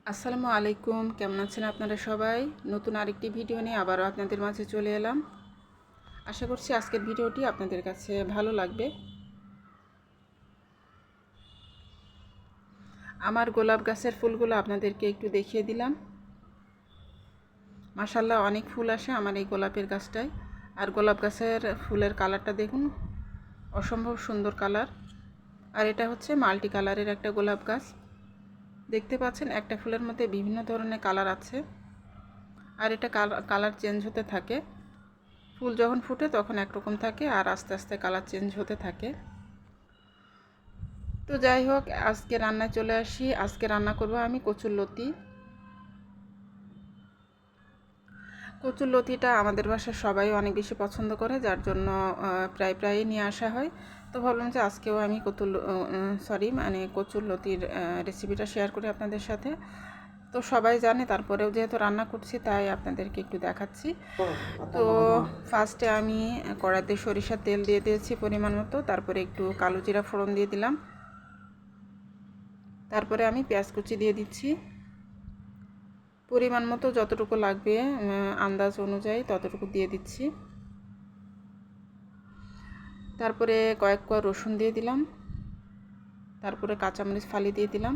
আসসালামু আলাইকুম, কেমন আছেন আপনারা সবাই? নতুন আরেকটি ভিডিও নিয়ে আবারও আপনাদের মাঝে চলে এলাম। আশা করছি আজকের ভিডিওটি আপনাদের কাছে ভালো লাগবে। আমার গোলাপ গাছের ফুলগুলো আপনাদেরকে একটু দেখিয়ে দিলাম। মাশাআল্লাহ, অনেক ফুল আসে আমার এই গোলাপের গাছটায়। আর গোলাপ গাছের ফুলের কালারটা দেখুন, অসম্ভব সুন্দর কালার। আর এটা হচ্ছে মাল্টি কালারের একটা গোলাপ গাছ। দেখতে পাচ্ছেন একটা ফুলের মধ্যে বিভিন্ন ধরনের কালার আছে। আর এটা কালার চেঞ্জ হতে থাকে। ফুল যখন ফুটে তখন একরকম থাকে আর আস্তে আস্তে কালার চেঞ্জ হতে থাকে। তো যাই হোক, আজকে রান্নায় চলে আসি। আজকে রান্না করব আমি কচুরলতি। কচুরলতিটা আমাদের বাসায় সবাই অনেক বেশি পছন্দ করে, যার জন্য প্রায়ই নিয়ে আসা হয়। তো ভাবলাম যে আজকেও আমি কচুরলতির রেসিপিটা শেয়ার করি আপনাদের সাথে। তো সবাই জানে, তারপরেও যেহেতু রান্না করছি তাই আপনাদেরকে একটু দেখাচ্ছি। তো ফার্স্টে আমি কড়াইতে সরিষার তেল দিয়ে দিয়েছি পরিমাণ মতো, তারপরে একটু কালো জিরা ফোড়ন দিয়ে দিলাম। তারপরে আমি পেঁয়াজ কুচি দিয়ে দিচ্ছি পরিমাণ মতো, যতটুকু লাগবে আন্দাজ অনুযায়ী ততটুকু দিয়ে দিচ্ছি। তারপরে কয়েক কোয়া রসুন দিয়ে দিলাম। তারপরে কাঁচামরিচ ফালি দিয়ে দিলাম।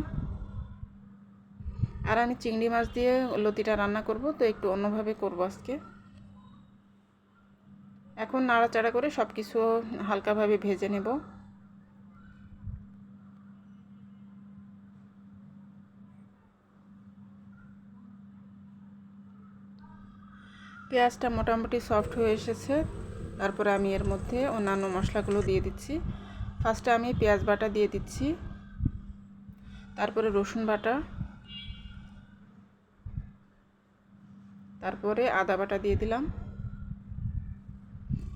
আর আমি চিংড়ি মাছ দিয়ে লতিটা রান্না করব, তো একটু অন্যভাবে করব আজকে। এখন নাড়াচাড়া করে সব কিছু হালকাভাবে ভেজে নেব। পেঁয়াজটা মোটামুটি সফট হয়ে এসেছে। তারপরে আমি এর মধ্যে অন্যান্য মশলাগুলো দিয়ে দিচ্ছি। ফার্স্টে আমি পেঁয়াজ বাটা দিয়ে দিচ্ছি, তারপরে রসুন বাটা, তারপরে আদা বাটা দিয়ে দিলাম।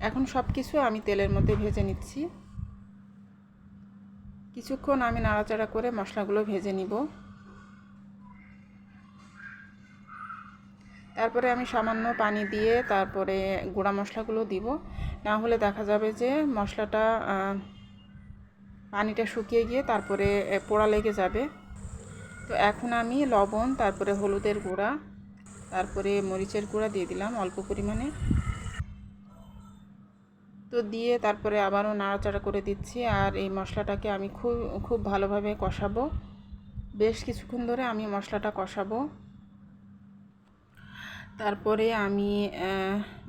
এখন সব কিছু আমি তেলের মধ্যে ভেজে নিচ্ছি। কিছুক্ষণ আমি নাড়াচাড়া করে মশলাগুলো ভেজে নিব। তারপরে আমি সামান্য পানি দিয়ে তারপরে গুঁড়া মশলাগুলো দিব, না হলে দেখা যাবে যে মশলাটা পানিটা শুকিয়ে গিয়ে তারপরে পোড়া লেগে যাবে। তো এখন আমি লবণ, তারপরে হলুদের গুঁড়া, তারপরে মরিচের গুঁড়া দিয়ে দিলাম অল্প পরিমাণে। তো দিয়ে তারপরে আবারও নাড়াচাড়া করে দিচ্ছি। আর এই মশলাটাকে আমি খুব ভালোভাবে কষাবো। বেশ কিছুক্ষণ ধরে আমি মশলাটা কষাবো। তারপরে আমি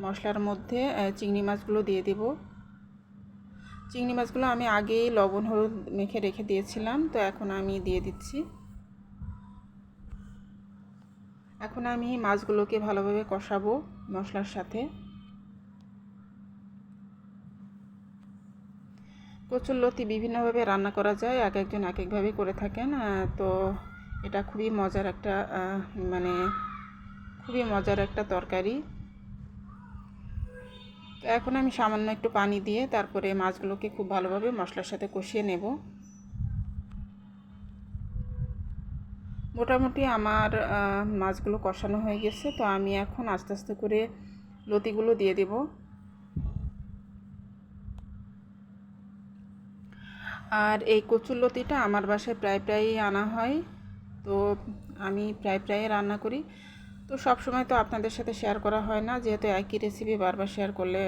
মশলার মধ্যে চিংড়ি মাছগুলো দিয়ে দেব। চিংড়ি মাছগুলো আমি আগেই লবণ হলুদ মেখে রেখে দিয়েছিলাম, তো এখন আমি দিয়ে দিচ্ছি। এখন আমি মাছগুলোকে ভালোভাবে কষাবো মশলার সাথে। কচুরলতি বিভিন্নভাবে রান্না করা যায়, এক একজন এক একভাবে করে থাকেন। তো এটা খুবই মজার একটা তরকারি। তো এখন আমি সামান্য একটু পানি দিয়ে তারপরে মাছগুলোকে খুব ভালোভাবে মশলার সাথে কষিয়ে নেব। মোটামুটি আমার মাছগুলো কষানো হয়ে গেছে। তো আমি এখন আস্তে আস্তে করে লতিগুলো দিয়ে দেব। আর এই কচুরলতিটা আমার বাসায় প্রায়ই আনা হয়, তো আমি প্রায়ই রান্না করি। তো সব সময় তো আপনাদের সাথে শেয়ার করা হয় না, যেহেতু একই রেসিপি বারবার শেয়ার করলে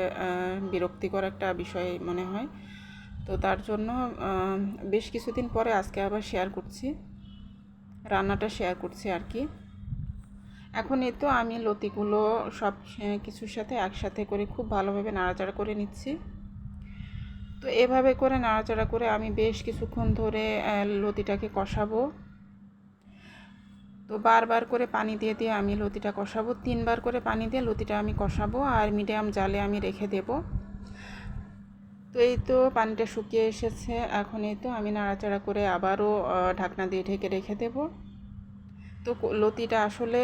বিরক্তিকর একটা বিষয় মনে হয়। তো তার জন্য বেশ কিছুদিন পরে আজকে আবার রান্নাটা শেয়ার করছি আর কি। এখন এই তো আমি লতিগুলো সব কিছুর সাথে একসাথে করে খুব ভালোভাবে নাড়াচাড়া করে নিচ্ছি। তো এভাবে করে নাড়াচাড়া করে আমি বেশ কিছুক্ষণ ধরে লতিটাকে কষাবো। তো বারবার করে পানি দিয়ে আমি লতিটা কষাবো। 3বার করে পানি দিয়ে লতিটা আমি কষাবো আর মিডিয়াম জালে আমি রেখে দেব। তো এই তো পানিটা শুকিয়ে এসেছে। এখন এই তো আমি নাড়াচাড়া করে আবারও ঢাকনা দিয়ে ঢেকে রেখে দেব। তো লতিটা আসলে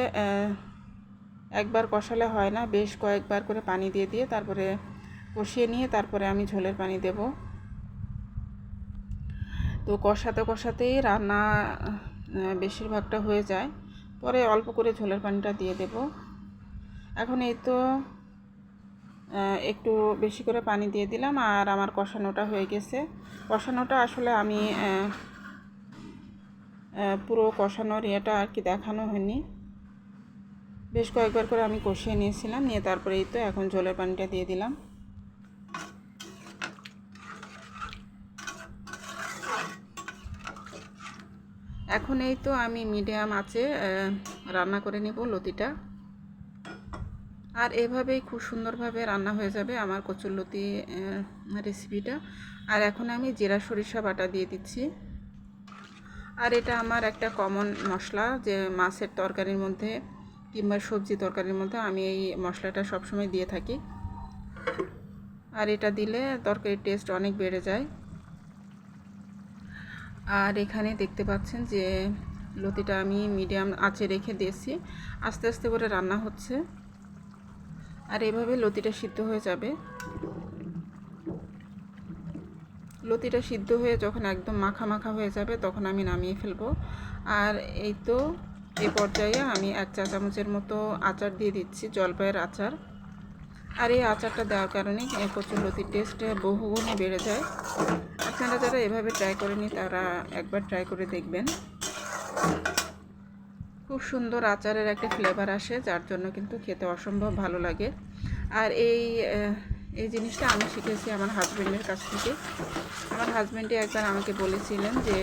একবার কষালে হয় না, বেশ কয়েকবার করে পানি দিয়ে তারপরে কষিয়ে নিয়ে তারপরে আমি ঝোলের পানি দেব। তো কষাতেই রান্না বেশিরভাগটা হয়ে যায়, পরে অল্প করে ঝোলের পানিটা দিয়ে দেব। এখন এই তো একটু বেশি করে পানি দিয়ে দিলাম আর আমার কষানোটা হয়ে গেছে। কষানোটা আসলে আমি পুরো কষানোর ইয়েটা আর কি দেখানো হয়নি। বেশ কয়েকবার করে আমি কষিয়ে নিয়েছিলাম, নিয়ে তারপরে এই তো এখন ঝোলের পানিটা দিয়ে দিলাম। এখন এই তো আমি মিডিয়াম আঁচে রান্না করে নেব লতিটা। আর এভাবেই খুব সুন্দরভাবে রান্না হয়ে যাবে আমার কচুরলতি রেসিপিটা। আর এখন আমি জিরা সরিষা বাটা দিয়ে দিচ্ছি। আর এটা আমার একটা কমন মশলা, যে মাছের তরকারির মধ্যে কিংবা সবজি তরকারির মধ্যে আমি এই মশলাটা সবসময় দিয়ে থাকি। আর এটা দিলে তরকারির টেস্ট অনেক বেড়ে যায়। আর এখানে দেখতে পাচ্ছেন যে লতিটা আমি মিডিয়াম আঁচে রেখে দিয়েছি, আস্তে আস্তে করে রান্না হচ্ছে। আর এভাবে লতিটা সিদ্ধ হয়ে যাবে। লতিটা সিদ্ধ হয়ে যখন একদম মাখা মাখা হয়ে যাবে তখন আমি নামিয়ে ফেলবো। আর এই তো এই পর্যায়ে আমি 1 চা চামচের মতো আচার দিয়ে দিচ্ছি, জলপাইয়ের আচার। আর এই আচারটা দেওয়ার কারণে কচুরলতির টেস্ট বহুগুণে বেড়ে যায়। আপনারা যারা এভাবে ট্রাই করেনি তারা একবার ট্রাই করে দেখবেন। খুব সুন্দর আচারের একটা ফ্লেভার আসে, যার জন্য কিন্তু খেতে অসম্ভব ভালো লাগে। আর এই জিনিসটা আমি শিখেছি আমার হাজব্যান্ডের কাছ থেকে। আমার হাজব্যান্ডই একবার আমাকে বলেছিলেন যে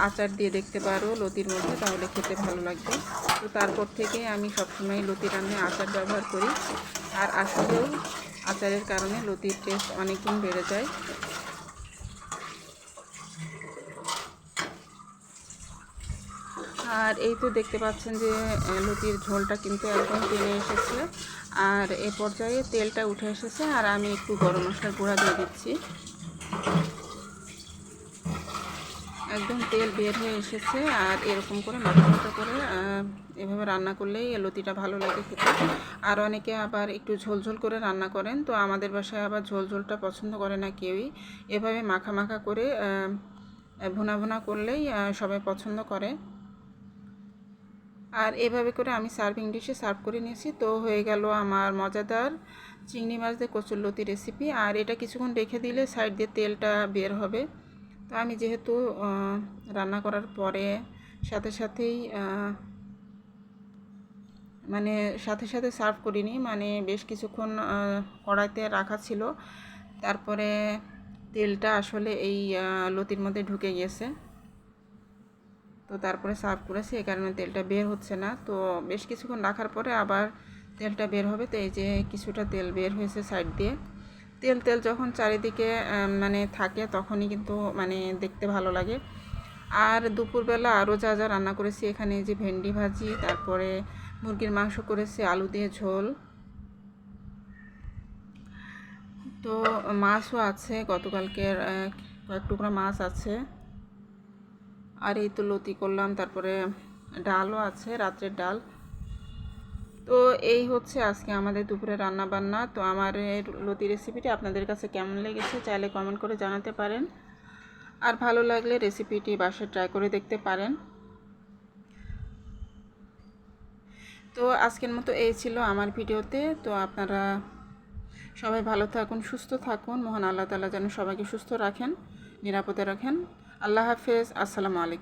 আচার দিয়ে দেখতে পারো লতির মধ্যে, তাহলে খেতে ভালো লাগবে। তো তারপর থেকে আমি সবসময় লতি রান্নায় আচার ব্যবহার করি। আর আসলেও আচারের কারণে লতির টেস্ট অনেক গুণ বেড়ে যায়। আর এই তো দেখতে পাচ্ছেন যে লতির ঝোলটা কিন্তু একদম টেনে এসেছে। আর এ পর্যায়ে তেলটা উঠে এসেছে। আর আমি একটু গরম মশলার গুঁড়া দিয়ে দিচ্ছি। একদম তেল বের হয়ে এসেছে। আর এরকম করে মাখা মাখা করে এভাবে রান্না করলেই লতিটা ভালো লাগে খেতে। আর অনেকে আবার একটু ঝোলঝোল করে রান্না করেন, তো আমাদের বাসায় আবার ঝোলঝোলটা পছন্দ করে না কেউই। এভাবে মাখা মাখা করে ভুনা ভুনা করলেই সবাই পছন্দ করে। আর এভাবে করে আমি সার্ভিং ডিশে সার্ভ করে নিয়েছি। তো হয়ে গেল আমার মজাদার চিংড়ি মাছ দিয়ে কচুরলতি রেসিপি। আর এটা কিছুক্ষণ রেখে দিলে সাইড দিয়ে তেলটা বের হবে। তো আমি যেহেতু রান্না করার পরে সাথে সাথেই সাথে সাথে সার্ভ করিনি, বেশ কিছুক্ষণ কড়াইতে রাখা ছিল। তারপরে তেলটা আসলে এই লতির মধ্যে ঢুকে গিয়েছে, তো তারপরে সার্ভ করেছি, এই কারণে তেলটা বের হচ্ছে না। তো বেশ কিছুক্ষণ রাখার পরে আবার তেলটা বের হবে। তো এই যে কিছুটা তেল বের হয়েছে সাইড দিয়ে। তেল তেল যখন চারিদিকে থাকে তখনই কিন্তু দেখতে ভালো লাগে। আর দুপুরবেলা আরও যা যা রান্না করেছি, এখানে যে ভেন্ডি ভাজি, তারপরে মুরগির মাংস করেছি আলু দিয়ে ঝোল, তো মাছও আছে, গতকালকের কয়েক টুকরা মাছ আছে। আর এই তো লতি করলাম, তারপরে ডালও আছে, রাত্রের ডাল। তো এই হচ্ছে আজকে আমাদের দুপুরে রান্না বান্না। তো আমার এই লতি রেসিপিটি আপনাদের কাছে কেমন লেগেছে চাইলে কমেন্ট করে জানাতে পারেন। আর ভালো লাগলে রেসিপিটি বাসায় ট্রাই করে দেখতে পারেন। তো আজকের মতো এই ছিল আমার ভিডিওতে। তো আপনারা সবাই ভালো থাকুন, সুস্থ থাকুন। মহান আল্লাহ তাআলা যেন সবাইকে সুস্থ রাখেন, নিরাপদে রাখেন। আল্লাহ হাফেজ, আসসালামু আলাইকুম।